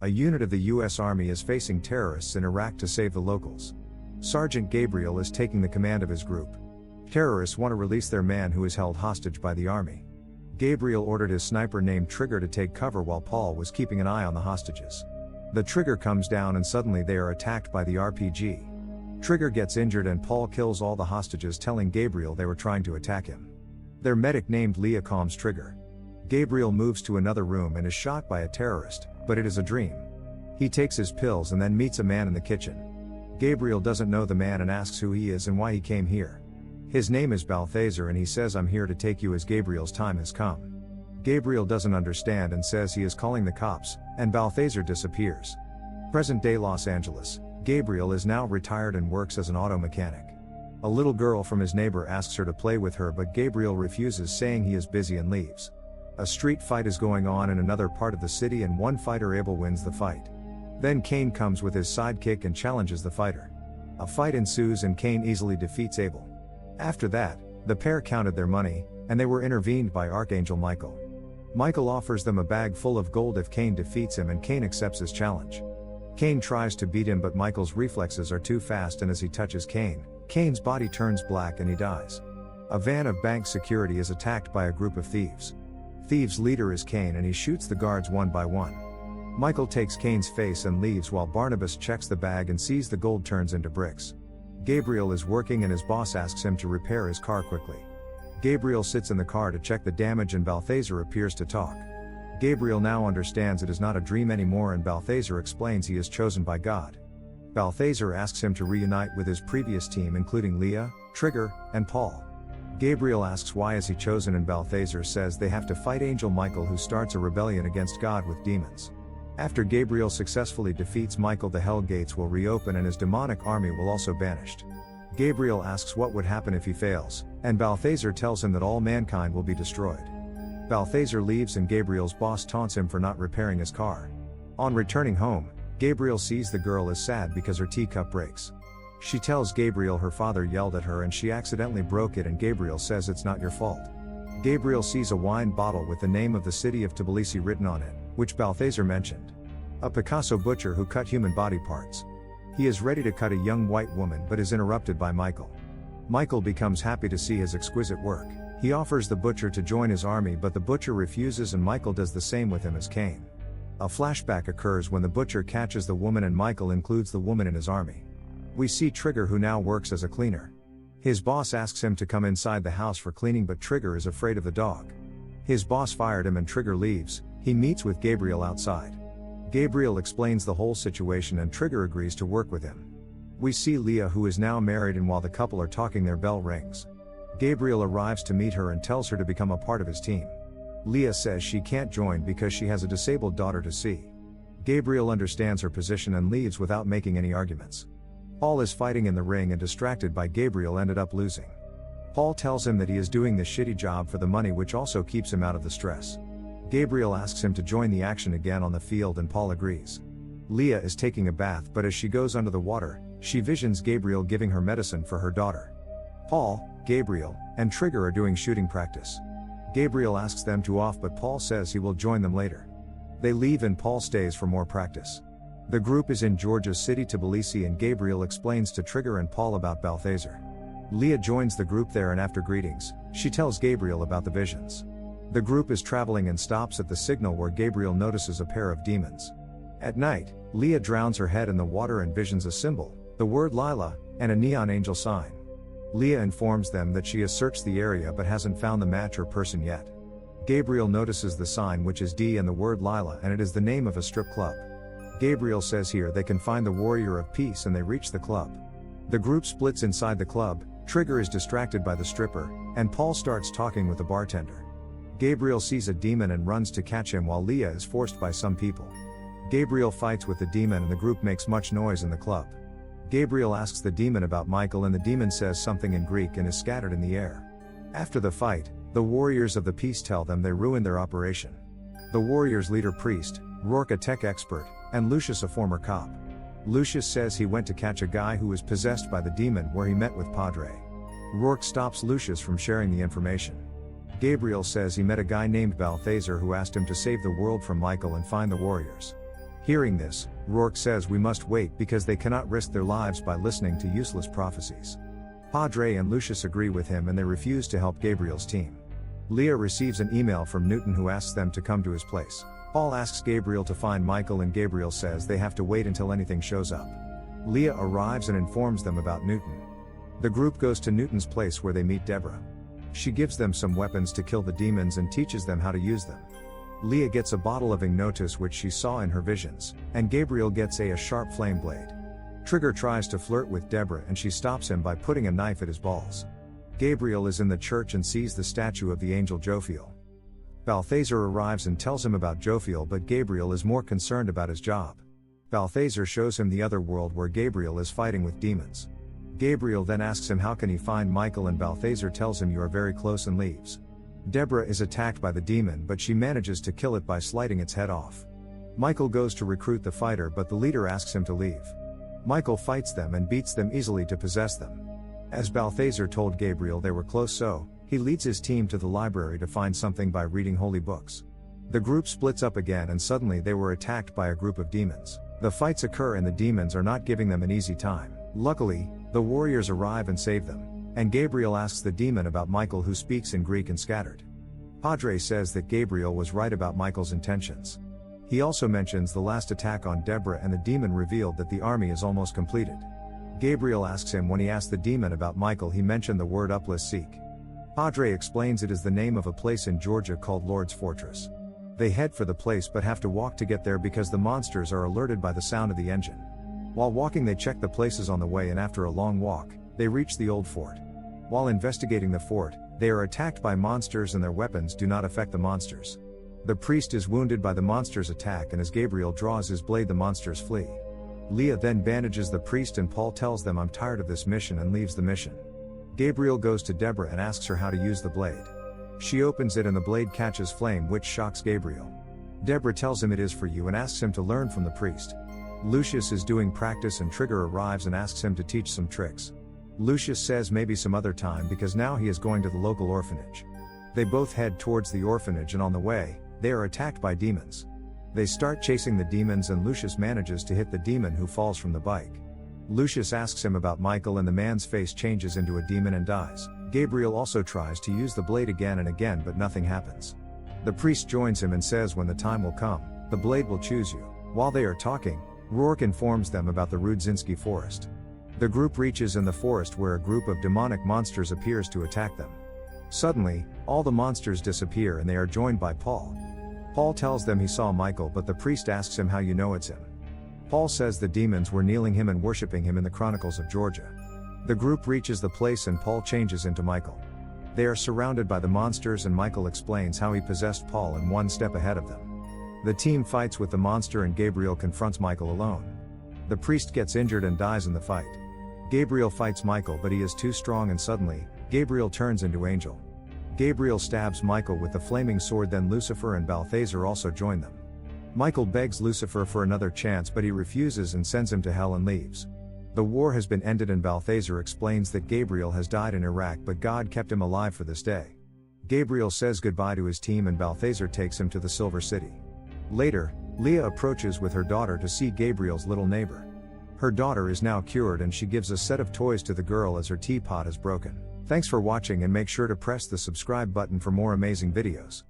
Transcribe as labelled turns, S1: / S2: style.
S1: A unit of the U.S. Army is facing terrorists in Iraq to save the locals. Sergeant Gabriel is taking the command of his group. Terrorists want to release their man who is held hostage by the army. Gabriel ordered his sniper named Trigger to take cover while Paul was keeping an eye on the hostages. The trigger comes down and suddenly they are attacked by the RPG. Trigger gets injured and Paul kills all the hostages, telling Gabriel they were trying to attack him. Their medic named Leah calms Trigger. Gabriel moves to another room and is shot by a terrorist, but it is a dream. He takes his pills and then meets a man in the kitchen. Gabriel doesn't know the man and asks who he is and why he came here. His name is Balthazar and he says, "I'm here to take you," as Gabriel's time has come. Gabriel doesn't understand and says he is calling the cops, and Balthazar disappears. Present-day Los Angeles. Gabriel is now retired and works as an auto mechanic. A little girl from his neighbor asks her to play with her, but Gabriel refuses, saying he is busy, and leaves. A street fight is going on in another part of the city and one fighter, Abel, wins the fight. Then Cain comes with his sidekick and challenges the fighter. A fight ensues and Cain easily defeats Abel. After that, the pair counted their money, and they were intervened by Archangel Michael. Michael offers them a bag full of gold if Cain defeats him, and Cain accepts his challenge. Cain tries to beat him, but Michael's reflexes are too fast, and as he touches Cain, Cain's body turns black and he dies. A van of bank security is attacked by a group of thieves. Thieves' leader is Cain and he shoots the guards one by one. Michael takes Cain's face and leaves while Barnabas checks the bag and sees the gold turns into bricks. Gabriel is working and his boss asks him to repair his car quickly. Gabriel sits in the car to check the damage and Balthazar appears to talk. Gabriel now understands it is not a dream anymore, and Balthazar explains he is chosen by God. Balthazar asks him to reunite with his previous team, including Leah, Trigger, and Paul. Gabriel asks why is he chosen, and Balthazar says they have to fight Angel Michael, who starts a rebellion against God with demons. After Gabriel successfully defeats Michael, the hell gates will reopen and his demonic army will also banished. Gabriel asks what would happen if he fails, and Balthazar tells him that all mankind will be destroyed. Balthazar leaves and Gabriel's boss taunts him for not repairing his car. On returning home, Gabriel sees the girl is sad because her teacup breaks. She tells Gabriel her father yelled at her and she accidentally broke it, and Gabriel says it's not your fault. Gabriel sees a wine bottle with the name of the city of Tbilisi written on it, which Balthazar mentioned. A Picasso butcher who cut human body parts. He is ready to cut a young white woman but is interrupted by Michael. Michael becomes happy to see his exquisite work. He offers the butcher to join his army, but the butcher refuses and Michael does the same with him as Cain. A flashback occurs when the butcher catches the woman and Michael includes the woman in his army. We see Trigger, who now works as a cleaner. His boss asks him to come inside the house for cleaning, but Trigger is afraid of the dog. His boss fired him and Trigger leaves. He meets with Gabriel outside. Gabriel explains the whole situation and Trigger agrees to work with him. We see Leah, who is now married, and while the couple are talking their bell rings. Gabriel arrives to meet her and tells her to become a part of his team. Leah says she can't join because she has a disabled daughter to see. Gabriel understands her position and leaves without making any arguments. Paul is fighting in the ring and distracted by Gabriel ended up losing. Paul tells him that he is doing this shitty job for the money, which also keeps him out of the stress. Gabriel asks him to join the action again on the field and Paul agrees. Leah is taking a bath, but as she goes under the water, she visions Gabriel giving her medicine for her daughter. Paul, Gabriel, and Trigger are doing shooting practice. Gabriel asks them to off, but Paul says he will join them later. They leave and Paul stays for more practice. The group is in Georgia's city Tbilisi and Gabriel explains to Trigger and Paul about Balthazar. Leah joins the group there and after greetings, she tells Gabriel about the visions. The group is traveling and stops at the signal where Gabriel notices a pair of demons. At night, Leah drowns her head in the water and visions a symbol, the word Lila, and a neon angel sign. Leah informs them that she has searched the area but hasn't found the match or person yet. Gabriel notices the sign, which is D, and the word Lila, and it is the name of a strip club. Gabriel says here they can find the Warrior of Peace and they reach the club. The group splits inside the club. Trigger is distracted by the stripper, and Paul starts talking with the bartender. Gabriel sees a demon and runs to catch him while Leah is forced by some people. Gabriel fights with the demon and the group makes much noise in the club. Gabriel asks the demon about Michael and the demon says something in Greek and is scattered in the air. After the fight, the Warriors of the Peace tell them they ruined their operation. The Warriors' leader Priest, Rourke a tech expert, and Lucius a former cop. Lucius says he went to catch a guy who was possessed by the demon where he met with Padre. Rourke stops Lucius from sharing the information. Gabriel says he met a guy named Balthazar who asked him to save the world from Michael and find the Warriors. Hearing this, Rourke says we must wait because they cannot risk their lives by listening to useless prophecies. Padre and Lucius agree with him and they refuse to help Gabriel's team. Leah receives an email from Newton who asks them to come to his place. Paul asks Gabriel to find Michael and Gabriel says they have to wait until anything shows up. Leah arrives and informs them about Newton. The group goes to Newton's place where they meet Deborah. She gives them some weapons to kill the demons and teaches them how to use them. Leah gets a bottle of ignotus which she saw in her visions, and Gabriel gets a sharp flame blade. Trigger tries to flirt with Deborah and she stops him by putting a knife at his balls. Gabriel is in the church and sees the statue of the angel Jophiel. Balthazar arrives and tells him about Jophiel, but Gabriel is more concerned about his job. Balthazar shows him the other world where Gabriel is fighting with demons. Gabriel then asks him how can he find Michael, and Balthazar tells him you are very close and leaves. Deborah is attacked by the demon but she manages to kill it by sliding its head off. Michael goes to recruit the fighter but the leader asks him to leave. Michael fights them and beats them easily to possess them. As Balthazar told Gabriel they were close, so he leads his team to the library to find something by reading holy books. The group splits up again and suddenly they were attacked by a group of demons. The fights occur and the demons are not giving them an easy time. Luckily, the warriors arrive and save them, and Gabriel asks the demon about Michael who speaks in Greek and scattered. Padre says that Gabriel was right about Michael's intentions. He also mentions the last attack on Deborah and the demon revealed that the army is almost completed. Gabriel asks him when he asked the demon about Michael he mentioned the word Seek. Padre explains it is the name of a place in Georgia called Lord's Fortress. They head for the place but have to walk to get there because the monsters are alerted by the sound of the engine. While walking they check the places on the way and after a long walk, they reach the old fort. While investigating the fort, they are attacked by monsters and their weapons do not affect the monsters. The priest is wounded by the monster's attack and as Gabriel draws his blade the monsters flee. Leah then bandages the priest and Paul tells them I'm tired of this mission and leaves the mission. Gabriel goes to Deborah and asks her how to use the blade. She opens it and the blade catches flame which shocks Gabriel. Deborah tells him it is for you and asks him to learn from the priest. Lucius is doing practice and Trigger arrives and asks him to teach some tricks. Lucius says maybe some other time because now he is going to the local orphanage. They both head towards the orphanage and on the way, they are attacked by demons. They start chasing the demons and Lucius manages to hit the demon who falls from the bike. Lucius asks him about Michael and the man's face changes into a demon and dies. Gabriel also tries to use the blade again and again but nothing happens. The priest joins him and says when the time will come, the blade will choose you. While they are talking, Rourke informs them about the Rudzinski forest. The group reaches in the forest where a group of demonic monsters appears to attack them. Suddenly, all the monsters disappear and they are joined by Paul. Paul tells them he saw Michael but the priest asks him how you know it's him. Paul says the demons were kneeling him and worshipping him in the Chronicles of Georgia. The group reaches the place and Paul changes into Michael. They are surrounded by the monsters and Michael explains how he possessed Paul and one step ahead of them. The team fights with the monster and Gabriel confronts Michael alone. The priest gets injured and dies in the fight. Gabriel fights Michael but he is too strong and suddenly, Gabriel turns into Angel. Gabriel stabs Michael with the flaming sword then Lucifer and Balthazar also join them. Michael begs Lucifer for another chance but he refuses and sends him to hell and leaves. The war has been ended and Balthazar explains that Gabriel has died in Iraq but God kept him alive for this day. Gabriel says goodbye to his team and Balthazar takes him to the Silver City. Later, Leah approaches with her daughter to see Gabriel's little neighbor. Her daughter is now cured and she gives a set of toys to the girl as her teapot is broken. Thanks for watching and make sure to press the subscribe button for more amazing videos.